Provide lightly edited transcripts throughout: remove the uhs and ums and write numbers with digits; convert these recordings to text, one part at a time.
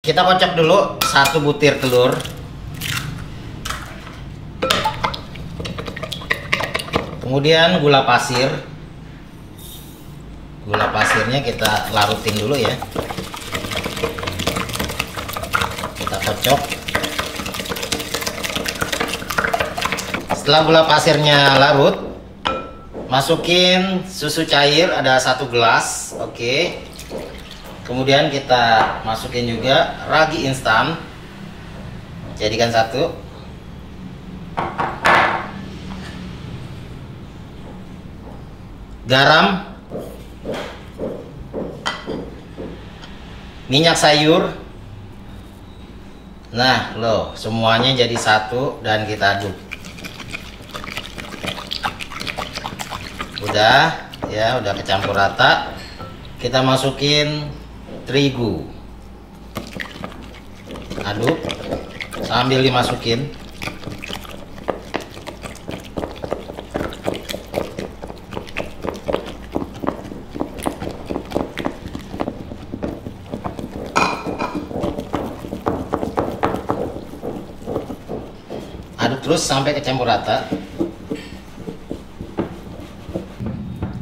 Kita kocok dulu 1 butir telur. Kemudian gula pasir. Gula pasirnya kita larutin dulu ya. Kita kocok. Setelah gula pasirnya larut, masukin susu cair ada 1 gelas. Oke. Kemudian kita masukin juga ragi instan. Jadikan 1. Garam, minyak sayur. Nah, loh, semuanya jadi 1 dan kita aduk. Udah, ya, udah kecampur rata. Kita masukin terigu. Aduk sambil dimasukin. Aduk terus sampai kecampur rata.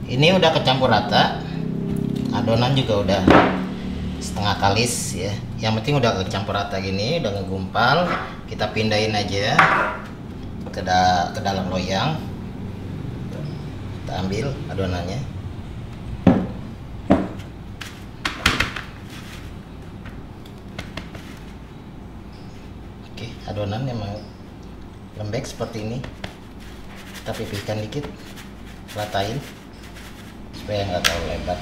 Ini udah kecampur rata. Adonan juga udah setengah kalis ya. Yang penting udah kecampur rata gini, udah ngegumpal. Kita pindahin aja ke dalam loyang. Kita ambil adonannya. Oke, adonan memang lembek seperti ini. Kita pipihkan dikit, ratain supaya nggak terlalu lebar.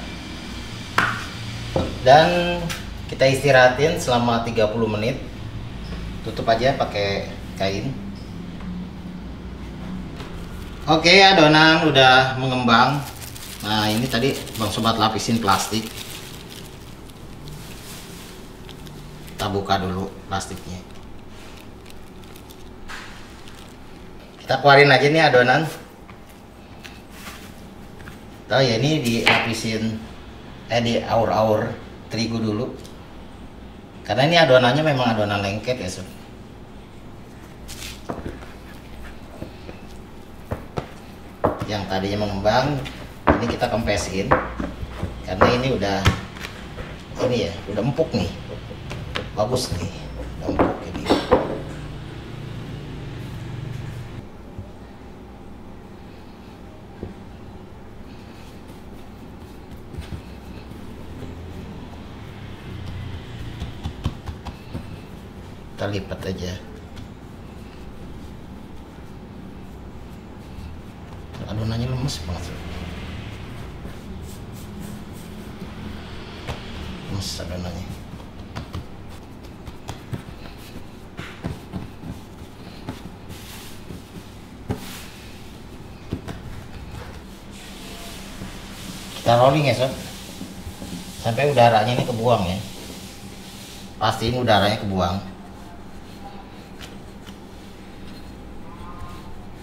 Dan kita istirahatin selama 30 menit. Tutup aja pakai kain. Oke, adonan udah mengembang. Nah, ini tadi Bang Sobat lapisin plastik. Kita buka dulu plastiknya. Kita keluarin aja nih adonan. Tahu ya, ini dilapisin diaur-aur terigu dulu. Karena ini adonannya memang adonan lengket ya, Sob. Yang tadinya mengembang, ini kita kempesin. Karena ini udah empuk nih. Bagus nih, udah empuk ini. Kita lipat aja. Adonannya lemes banget. Lemes adonannya. Kita rolling ya, Sob. Sampai udaranya ini kebuang ya. Pastiin udaranya kebuang.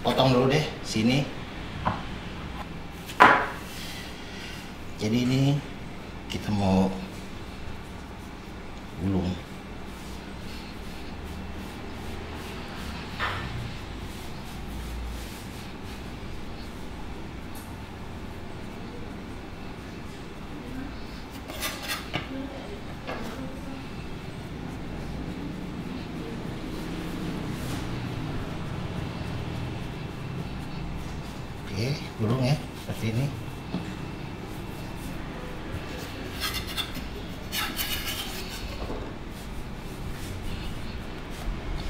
Potong dulu deh sini. Jadi ini kita mau gulung. Oke, gulung ya seperti ini.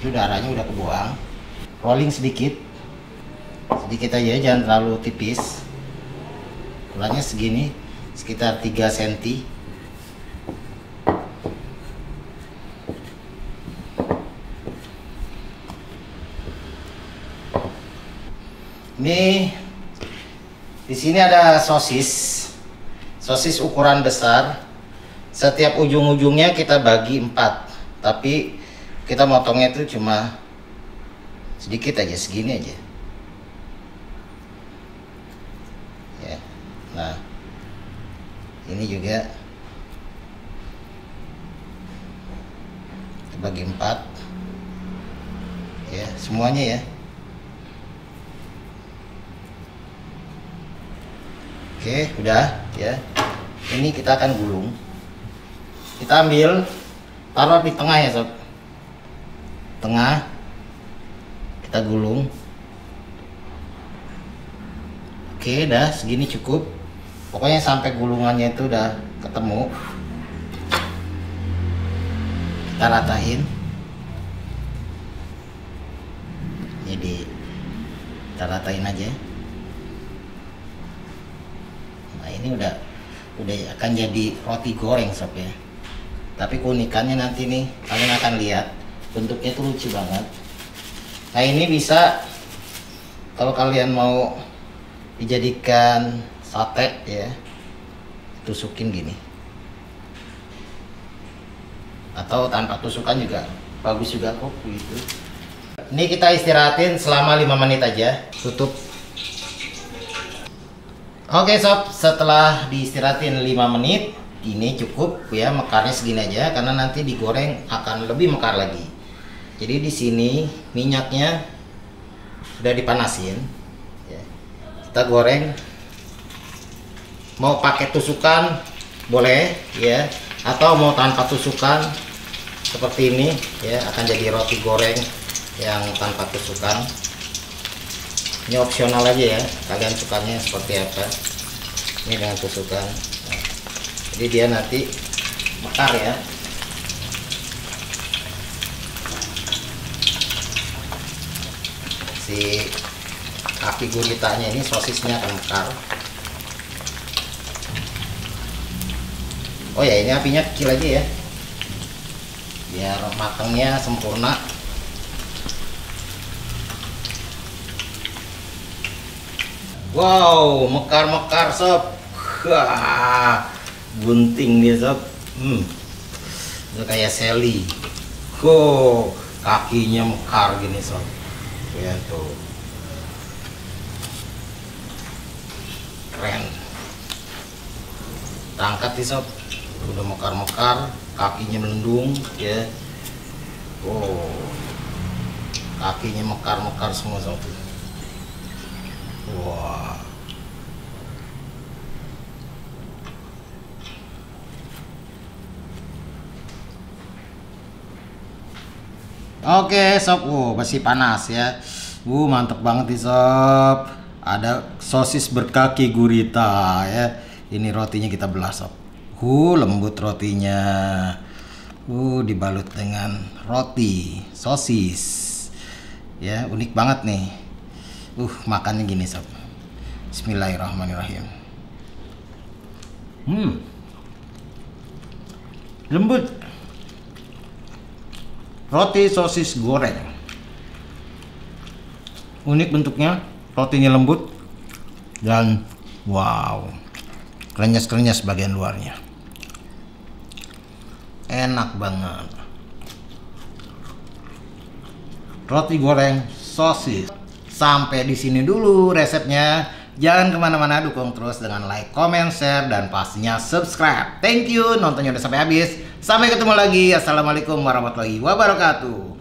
Udaranya udah kebuang. Rolling sedikit aja, jangan terlalu tipis. Ularnya segini, sekitar 3 cm. Ini di sini ada sosis ukuran besar. Setiap ujung-ujungnya kita bagi 4, tapi kita motongnya itu cuma sedikit aja, segini aja ya. Nah, ini juga bagi 4 ya, semuanya ya. Oke, udah ya. Ini kita akan gulung. Kita ambil, taruh di tengah ya sob. Tengah. Kita gulung. Oke, dah segini cukup. Pokoknya sampai gulungannya itu udah ketemu. Kita ratain. Jadi kita ratain aja. Nah, ini udah akan jadi roti goreng sob ya. Tapi keunikannya nanti nih kalian akan lihat bentuknya tuh lucu banget. Nah, ini bisa kalau kalian mau dijadikan sate ya, tusukin gini. Atau tanpa tusukan juga bagus juga kok gitu. Ini kita istirahatin selama 5 menit aja. Tutup. Oke sob, setelah diistirahatin 5 menit, ini cukup ya, mekarnya segini aja karena nanti digoreng akan lebih mekar lagi. Jadi di sini minyaknya sudah dipanasin. Ya. Kita goreng. Mau pakai tusukan boleh ya, atau mau tanpa tusukan seperti ini ya, akan jadi roti goreng yang tanpa tusukan. Ini opsional aja ya, kalian sukanya seperti apa. Ini dengan tusukan. Nah, jadi dia nanti mekar ya. Si kaki guritanya ini, sosisnya akan mekar. Oh ya, ini apinya kecil aja ya, biar matangnya sempurna. Wow, mekar-mekar sob. Wah, gunting dia sob. Udah kayak Sally. Kakinya mekar gini sob. Ya tuh, keren. Kita angkat nih sob. Udah mekar-mekar, kakinya melendung ya. Kakinya mekar-mekar semua sob. Wah. Oke sob, masih panas ya. Mantep banget nih sob. Ada sosis berkaki gurita ya. Ini rotinya kita belah sob. Lembut rotinya. Dibalut dengan roti sosis. Ya, unik banget nih. Makannya gini sob. Bismillahirrahmanirrahim. Lembut. Roti sosis goreng. Unik bentuknya, rotinya lembut dan wow, krenyes-krenyes bagian luarnya. Enak banget. Roti goreng sosis. Sampai di sini dulu resepnya. Jangan kemana-mana, dukung terus dengan like, comment, share, dan pastinya subscribe. Thank you, nontonnya udah sampai habis. Sampai ketemu lagi. Assalamualaikum warahmatullahi wabarakatuh.